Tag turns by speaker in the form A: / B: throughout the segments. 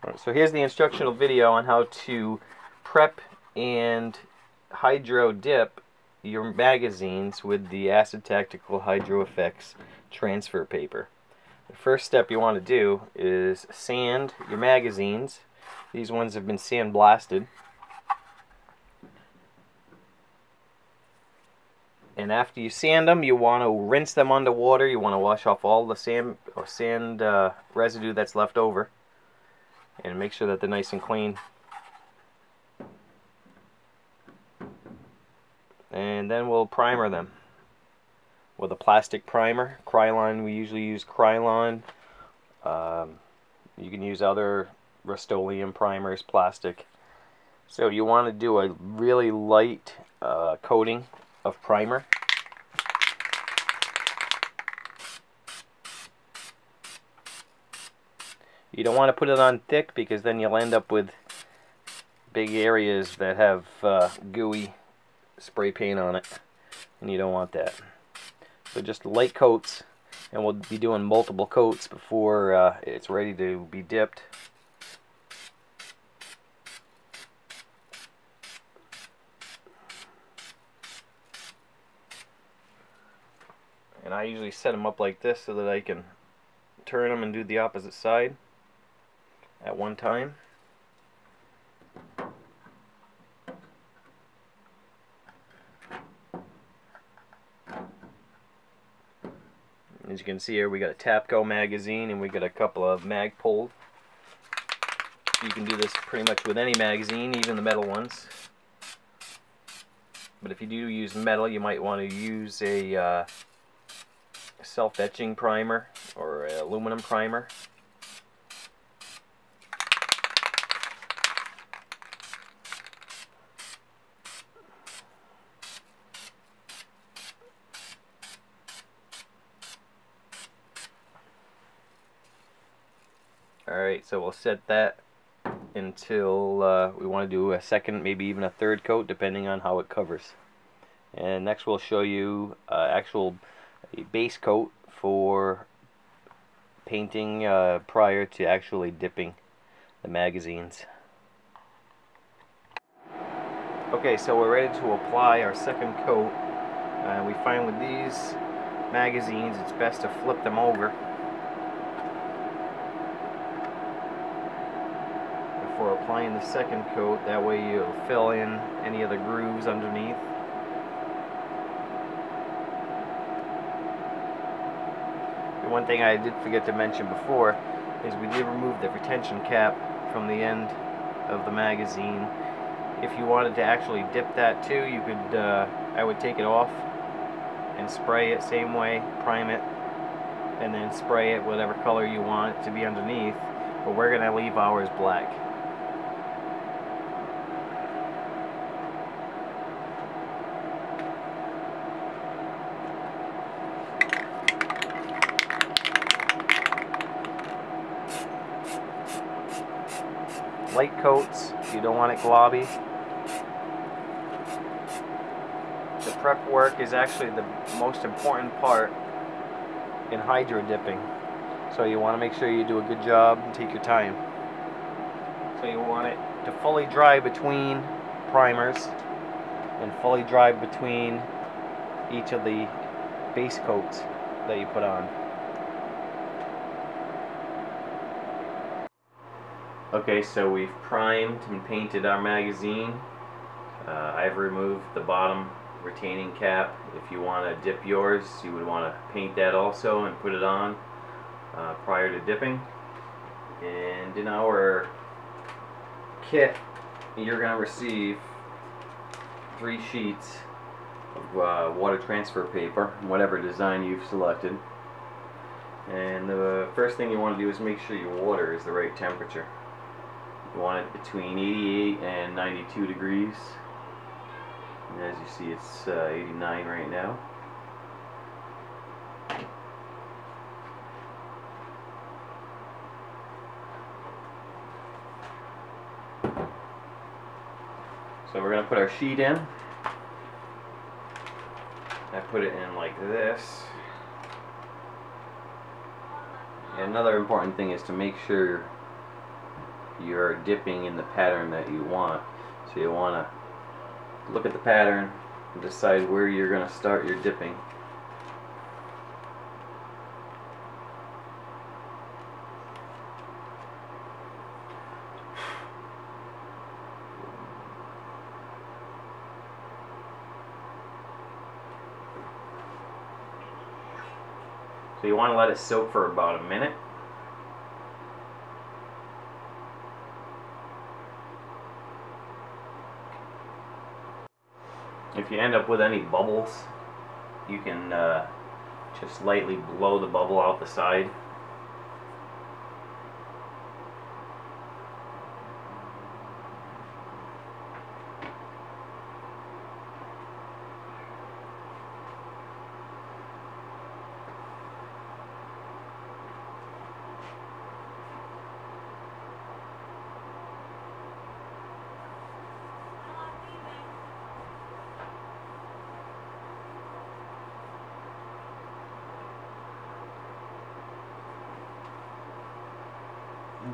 A: Alright, so here's the instructional video on how to prep and hydro dip your magazines with the Acid Tactical HydroFX transfer paper. The first step you want to do is sand your magazines. These ones have been sandblasted. And after you sand them, you want to rinse them underwater. You want to wash off all the sand residue that's left over, and make sure that they're nice and clean. And then we'll primer them with a plastic primer. Krylon, we usually use Krylon. You can use other Rust-Oleum primers, plastic. So you want to do a really light coating of primer. You don't want to put it on thick, because then you'll end up with big areas that have gooey spray paint on it, and you don't want that. So just light coats, and we'll be doing multiple coats before it's ready to be dipped. And I usually set them up like this so that I can turn them and do the opposite side at one time. As you can see here, we got a Tapco magazine and we got a couple of Magpul. You can do this pretty much with any magazine, even the metal ones. But if you do use metal, you might want to use a self-etching primer or an aluminum primer. Alright, so we'll set that until we want to do a second, maybe even a third coat, depending on how it covers. And next we'll show you actual base coat for painting prior to actually dipping the magazines. Okay, so we're ready to apply our second coat. We find with these magazines it's best to flip them over before applying the second coat. That way you'll fill in any of the grooves underneath. One thing I did forget to mention before is we did remove the retention cap from the end of the magazine. If you wanted to actually dip that too, you could, I would take it off and spray it same way, prime it, and then spray it whatever color you want it to be underneath, but we're going to leave ours black. Light coats, you don't want it globby. The prep work is actually the most important part in hydro dipping, so you want to make sure you do a good job and take your time. So you want it to fully dry between primers and fully dry between each of the base coats that you put on. Okay, so we've primed and painted our magazine. I've removed the bottom retaining cap. If you want to dip yours, you would want to paint that also and put it on prior to dipping. And in our kit, you're going to receive 3 sheets of water transfer paper, whatever design you've selected. And the first thing you want to do is make sure your water is the right temperature. You want it between 88 and 92 degrees. And as you see, it's 89 right now. So we're going to put our sheet in. I put it in like this. And another important thing is to make sure you're dipping in the pattern that you want. So you want to look at the pattern and decide where you're going to start your dipping. So you want to let it soak for about a minute. If you end up with any bubbles, you can just lightly blow the bubble out the side.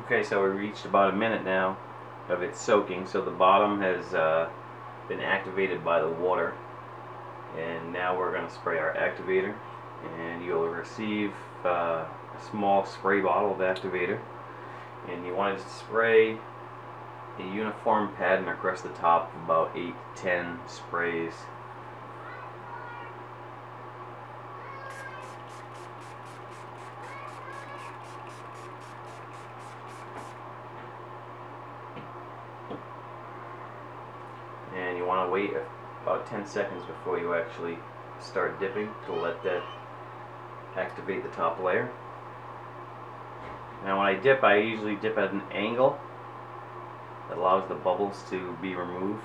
A: Okay, so we reached about a minute now of it soaking, so the bottom has been activated by the water, and now we're going to spray our activator, and you'll receive a small spray bottle of activator, and you want to spray a uniform pattern across the top of about 8 to 10 sprays. And you want to wait about 10 seconds before you actually start dipping to let that activate the top layer. Now when I dip, I usually dip at an angle that allows the bubbles to be removed.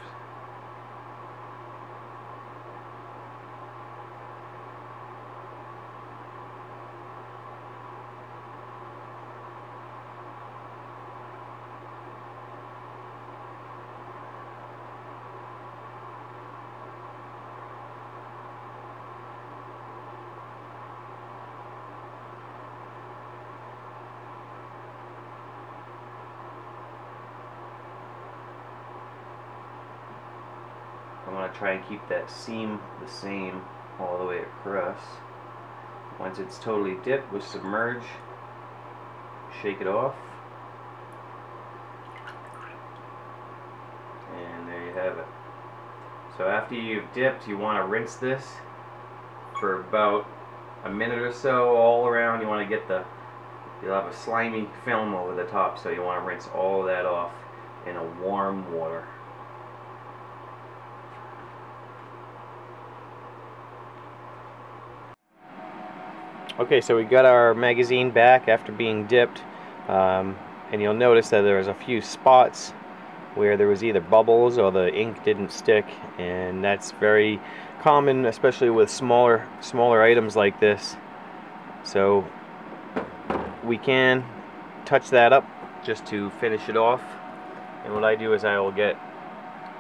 A: I want to try and keep that seam the same all the way across. Once it's totally dipped, we submerge, shake it off, and there you have it. So after you've dipped, you want to rinse this for about a minute or so all around. You want to get you'll have a slimy film over the top, so you want to rinse all of that off in a warm water. Okay, so we got our magazine back after being dipped, and you'll notice that there's a few spots where there was either bubbles or the ink didn't stick, and that's very common, especially with smaller items like this. So we can touch that up just to finish it off, and what I do is I will get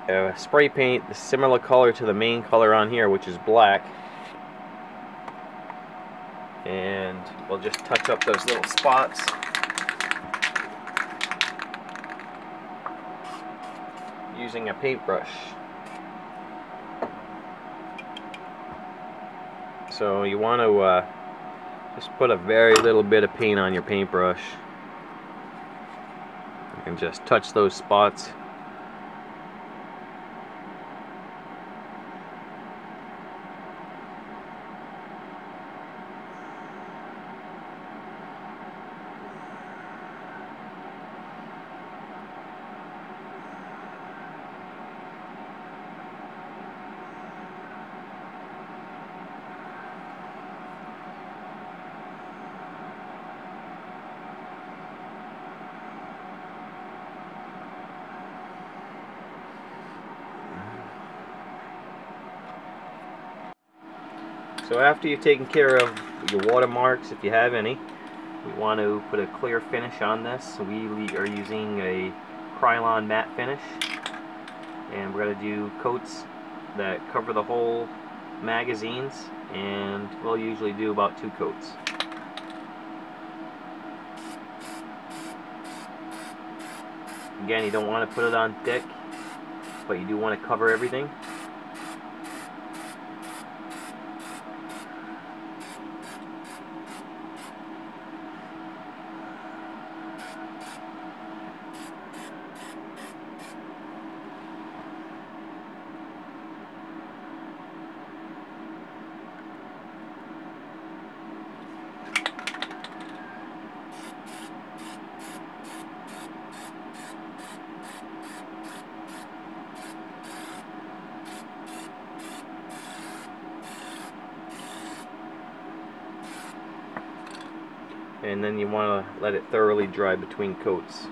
A: a spray paint, the similar color to the main color on here, which is black, and we'll just touch up those little spots. Using a paintbrush. So you want to just put a very little bit of paint on your paintbrush and just touch those spots. So after you've taken care of your watermarks, if you have any, we want to put a clear finish on this. So we are using a Krylon matte finish, and we're going to do coats that cover the whole magazines, and we'll usually do about 2 coats. Again, you don't want to put it on thick, but you do want to cover everything. And then you want to let it thoroughly dry between coats.